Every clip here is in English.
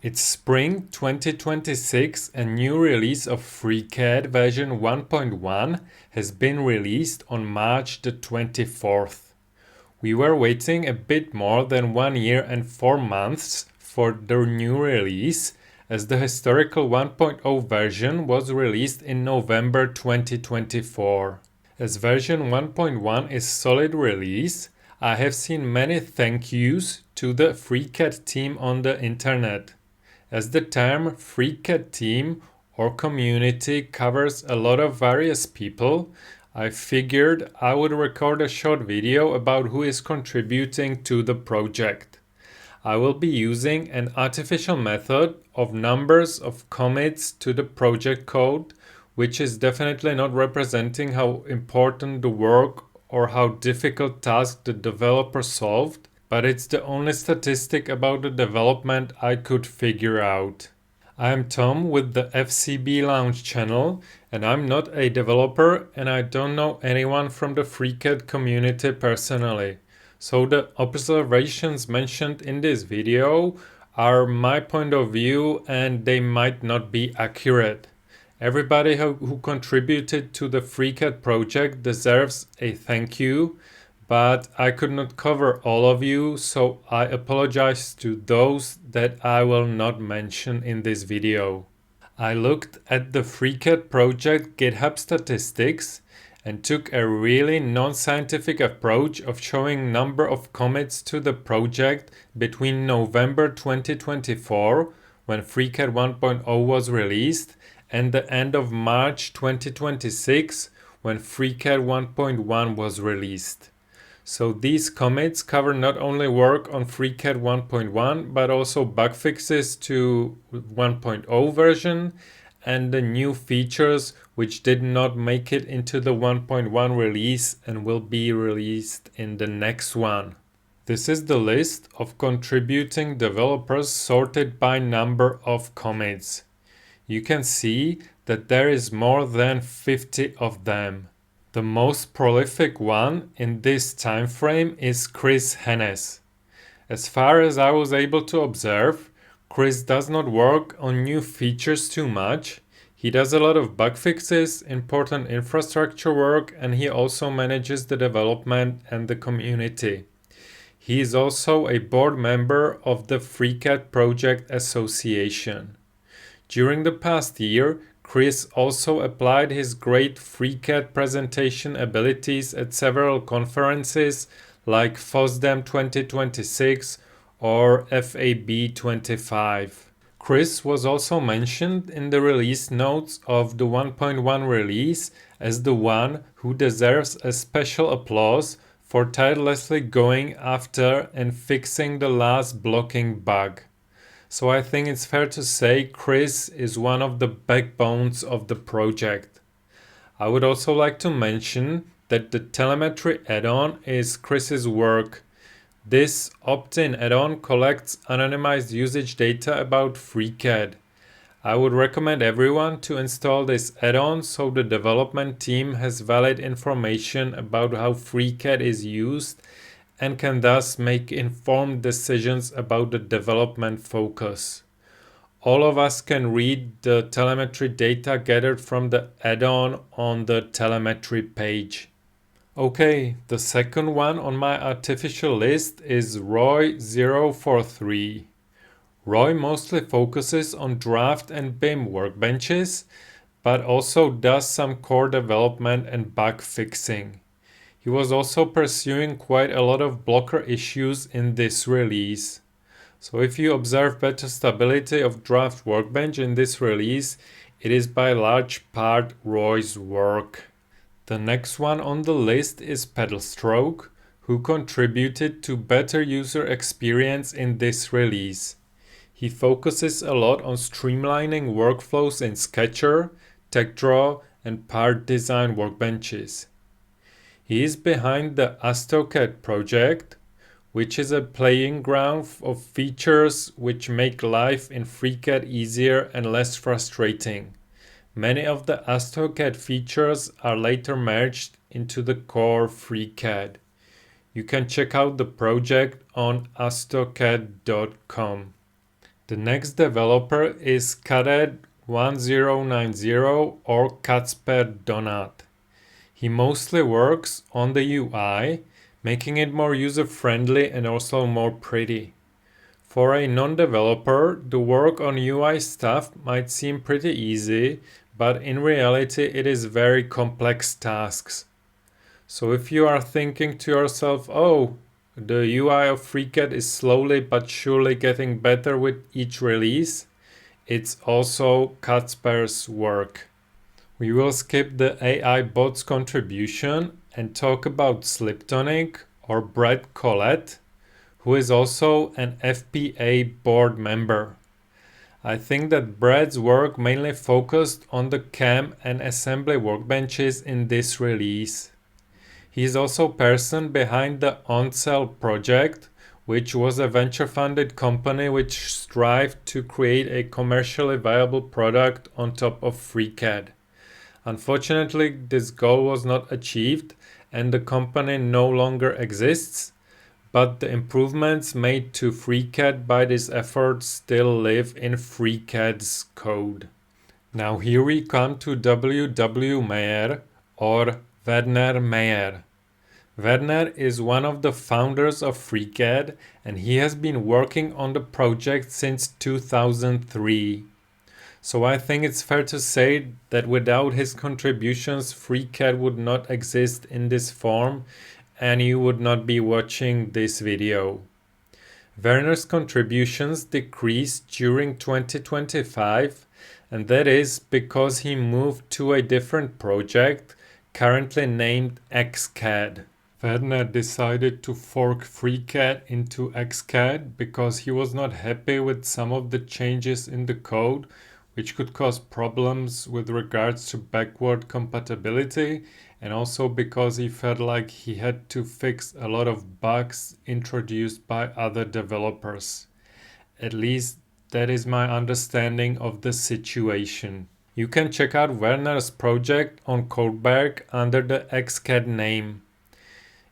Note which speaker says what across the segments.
Speaker 1: It's spring 2026 and new release of FreeCAD version 1.1 has been released on March the 24th. We were waiting a bit more than 1 year and 4 months for the new release, as the historical 1.0 version was released in November 2024. As version 1.1 is solid release, I have seen many thank yous to the FreeCAD team on the internet. As the term FreeCAD team or community covers a lot of various people, I figured I would record a short video about who is contributing to the project. I will be using an artificial method of numbers of commits to the project code, which is definitely not representing how important the work or how difficult task the developer solved, but it's the only statistic about the development I could figure out. I am Tom with the FCB Lounge channel, and I'm not a developer and I don't know anyone from the FreeCAD community personally. So the observations mentioned in this video are my point of view and they might not be accurate. Everybody who contributed to the FreeCAD project deserves a thank you, but I could not cover all of you, so I apologize to those that I will not mention in this video. I looked at the FreeCAD project GitHub statistics and took a really non-scientific approach of showing number of commits to the project between November 2024, when FreeCAD 1.0 was released, and the end of March 2026, when FreeCAD 1.1 was released. So these commits cover not only work on FreeCAD 1.1 but also bug fixes to 1.0 version and the new features which did not make it into the 1.1 release and will be released in the next one. This is the list of contributing developers sorted by number of commits. You can see that there is more than 50 of them. The most prolific one in this time frame is Chris Hennes. As far as I was able to observe, Chris does not work on new features too much. He does a lot of bug fixes, important infrastructure work, and he also manages the development and the community. He is also a board member of the FreeCAD Project Association. During the past year, Chris also applied his great FreeCAD presentation abilities at several conferences like FOSDEM 2026 or FAB 25. Chris was also mentioned in the release notes of the 1.1 release as the one who deserves a special applause for tirelessly going after and fixing the last blocking bug. So I think it's fair to say Chris is one of the backbones of the project. I would also like to mention that the telemetry add-on is Chris's work. This opt-in add-on collects anonymized usage data about FreeCAD. I would recommend everyone to install this add-on so the development team has valid information about how FreeCAD is used and can thus make informed decisions about the development focus. All of us can read the telemetry data gathered from the add-on on the telemetry page. Okay, the second one on my artificial list is Roy043. Roy mostly focuses on draft and BIM workbenches, but also does some core development and bug fixing. He was also pursuing quite a lot of blocker issues in this release. So if you observe better stability of draft workbench in this release, it is by large part Roy's work. The next one on the list is PaddleStroke, who contributed to better user experience in this release. He focuses a lot on streamlining workflows in Sketcher, TechDraw, and part design workbenches. He is behind the AutoCAD project, which is a playing ground of features which make life in FreeCAD easier and less frustrating. Many of the AutoCAD features are later merged into the core FreeCAD. You can check out the project on astocad.com. The next developer is Collette 1090 or Kacper. He mostly works on the UI, making it more user-friendly and also more pretty. For a non-developer, the work on UI stuff might seem pretty easy, but in reality it is very complex tasks. So if you are thinking to yourself, oh, the UI of FreeCAD is slowly but surely getting better with each release, it's also Kacper's work. We will skip the AI bots contribution and talk about Sliptonic or Brett Collette, who is also an FPA board member. I think that Brett's work mainly focused on the CAM and assembly workbenches in this release. He is also person behind the OnCell project, which was a venture-funded company which strived to create a commercially viable product on top of FreeCAD. Unfortunately, this goal was not achieved and the company no longer exists, but the improvements made to FreeCAD by this effort still live in FreeCAD's code. Now here we come to W. Mayer or Werner Mayer. Werner is one of the founders of FreeCAD and he has been working on the project since 2003. So I think it's fair to say that without his contributions, FreeCAD would not exist in this form and you would not be watching this video. Werner's contributions decreased during 2025, and that is because he moved to a different project, currently named XCAD. Werner decided to fork FreeCAD into XCAD because he was not happy with some of the changes in the code, which could cause problems with regards to backward compatibility, and also because he felt like he had to fix a lot of bugs introduced by other developers. At least that is my understanding of the situation. You can check out Werner's project on Codeberg under the XCAD name.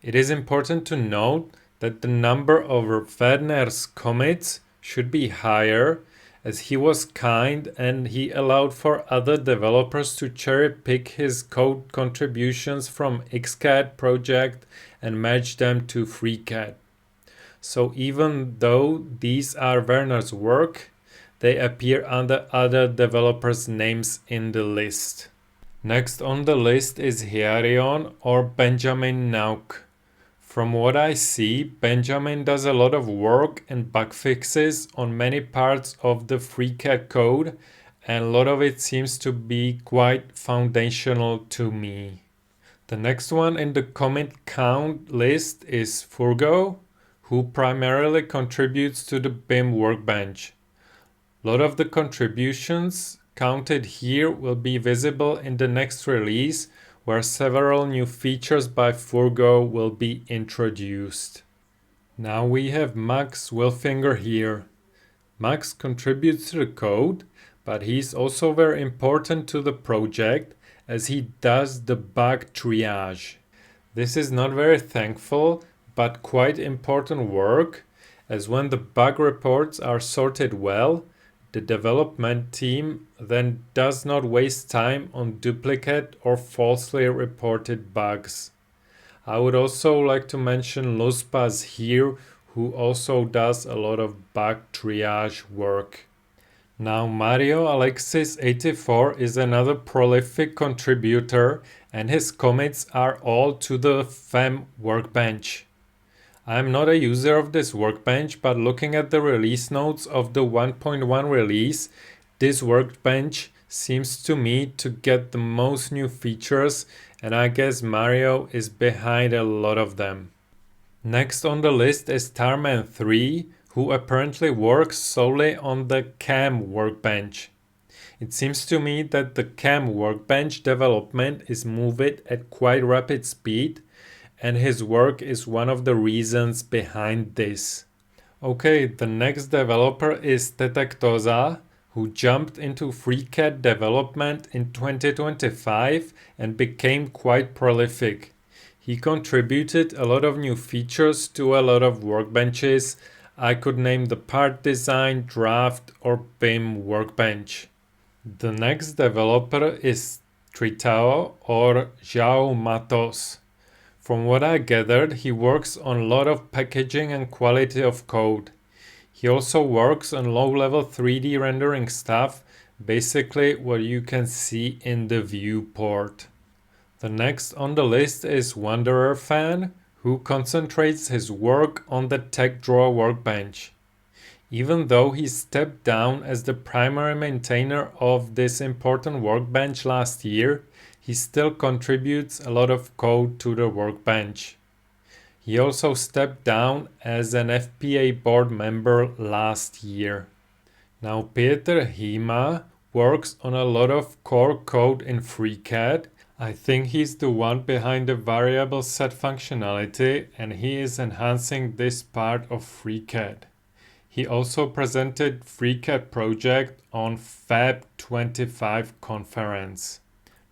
Speaker 1: It is important to note that the number of Werner's commits should be higher, as he was kind and he allowed for other developers to cherry pick his code contributions from XCAD project and match them to FreeCAD. So even though these are Werner's work, they appear under other developers' names in the list. Next on the list is Herion or Benjamin Nauck. From what I see, Benjamin does a lot of work and bug fixes on many parts of the FreeCAD code, and a lot of it seems to be quite foundational to me. The next one in the commit count list is Furgo, who primarily contributes to the BIM workbench. A lot of the contributions counted here will be visible in the next release, where several new features by Furgo will be introduced. Now we have Max Wilfinger here. Max contributes to the code, but he's also very important to the project as he does the bug triage. This is not very thankful, but quite important work, as when the bug reports are sorted well, the development team then does not waste time on duplicate or falsely reported bugs. I would also like to mention Luspaz here, who also does a lot of bug triage work. Now Mario Alexis 84 is another prolific contributor and his commits are all to the FEM workbench. I am not a user of this workbench, but looking at the release notes of the 1.1 release, this workbench seems to me to get the most new features, and I guess Mario is behind a lot of them. Next on the list is Tarman3, who apparently works solely on the CAM workbench. It seems to me that the CAM workbench development is moving at quite rapid speed, and his work is one of the reasons behind this. Okay, the next developer is tetektoza, who jumped into FreeCAD development in 2025 and became quite prolific. He contributed a lot of new features to a lot of workbenches. I could name the part design, draft, or BIM workbench. The next developer is Tritao or João Matos. From what I gathered, he works on a lot of packaging and quality of code. He also works on low-level 3D rendering stuff, basically what you can see in the viewport. The next on the list is WandererFan, who concentrates his work on the tech drawer workbench. Even though he stepped down as the primary maintainer of this important workbench last year, he still contributes a lot of code to the workbench. He also stepped down as an FPA board member last year. Now Pieter Hijma works on a lot of core code in FreeCAD. I think he's the one behind the variable set functionality, and he is enhancing this part of FreeCAD. He also presented FreeCAD project on Fab 25 conference.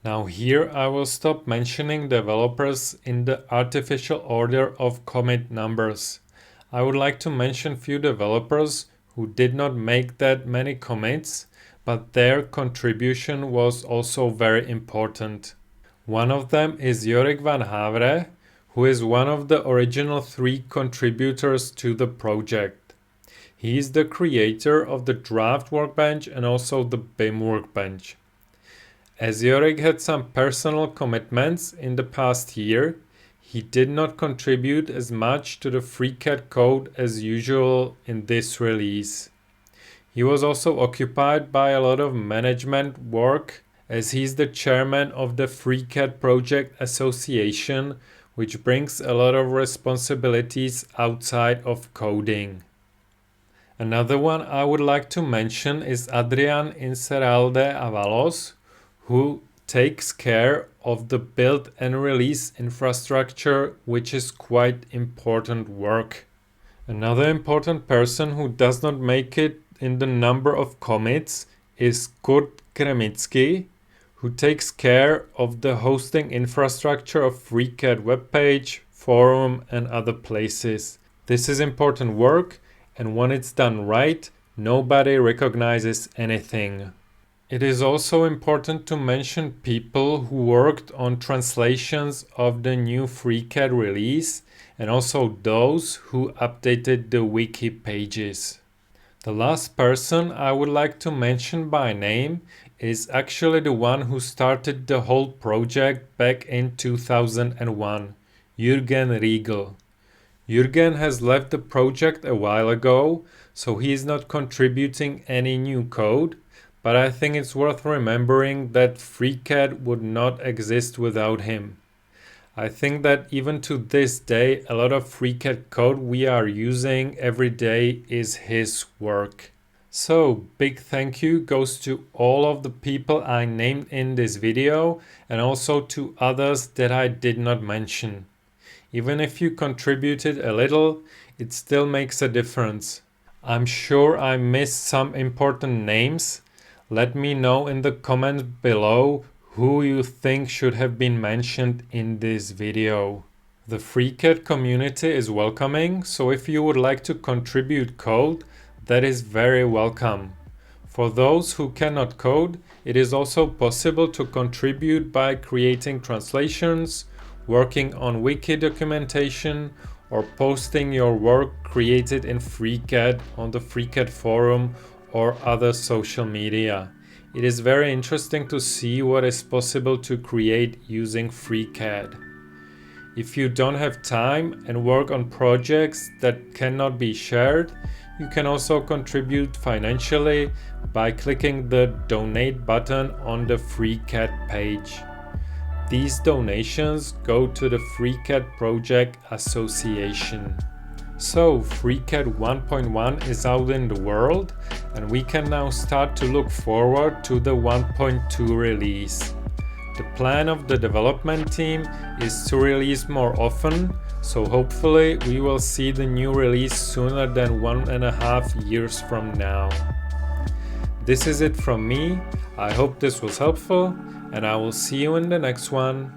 Speaker 1: Now here I will stop mentioning developers in the artificial order of commit numbers. I would like to mention few developers who did not make that many commits, but their contribution was also very important. One of them is Yorik van Havre, who is one of the original 3 contributors to the project. He is the creator of the draft workbench and also the BIM workbench. As Yorik had some personal commitments in the past year, he did not contribute as much to the FreeCAD code as usual in this release. He was also occupied by a lot of management work, as he's the chairman of the FreeCAD Project Association, which brings a lot of responsibilities outside of coding. Another one I would like to mention is Adrián Insaurralde Avalos, who takes care of the build and release infrastructure, which is quite important work. Another important person who does not make it in the number of commits is Kremitzki, who takes care of the hosting infrastructure of FreeCAD webpage, forum, and other places. This is important work, and when it's done right, nobody recognizes anything. It is also important to mention people who worked on translations of the new FreeCAD release, and also those who updated the wiki pages. The last person I would like to mention by name is actually the one who started the whole project back in 2001, Jürgen Riegel. Jürgen has left the project a while ago, so he is not contributing any new code, but I think it's worth remembering that FreeCAD would not exist without him. I think that even to this day, a lot of FreeCAD code we are using every day is his work. So, big thank you goes to all of the people I named in this video, and also to others that I did not mention. Even if you contributed a little, it still makes a difference. I'm sure I missed some important names. Let me know in the comments below who you think should have been mentioned in this video. The FreeCAD community is welcoming, so if you would like to contribute code, that is very welcome. For those who cannot code, it is also possible to contribute by creating translations, working on wiki documentation, or posting your work created in FreeCAD on the FreeCAD forum or other social media. It is very interesting to see what is possible to create using FreeCAD. If you don't have time and work on projects that cannot be shared, you can also contribute financially by clicking the donate button on the FreeCAD page. These donations go to the FreeCAD Project Association. So, FreeCAD 1.1 is out in the world, and we can now start to look forward to the 1.2 release. The plan of the development team is to release more often, so hopefully we will see the new release sooner than 1.5 years from now. This is it from me. I hope this was helpful, and I will see you in the next one.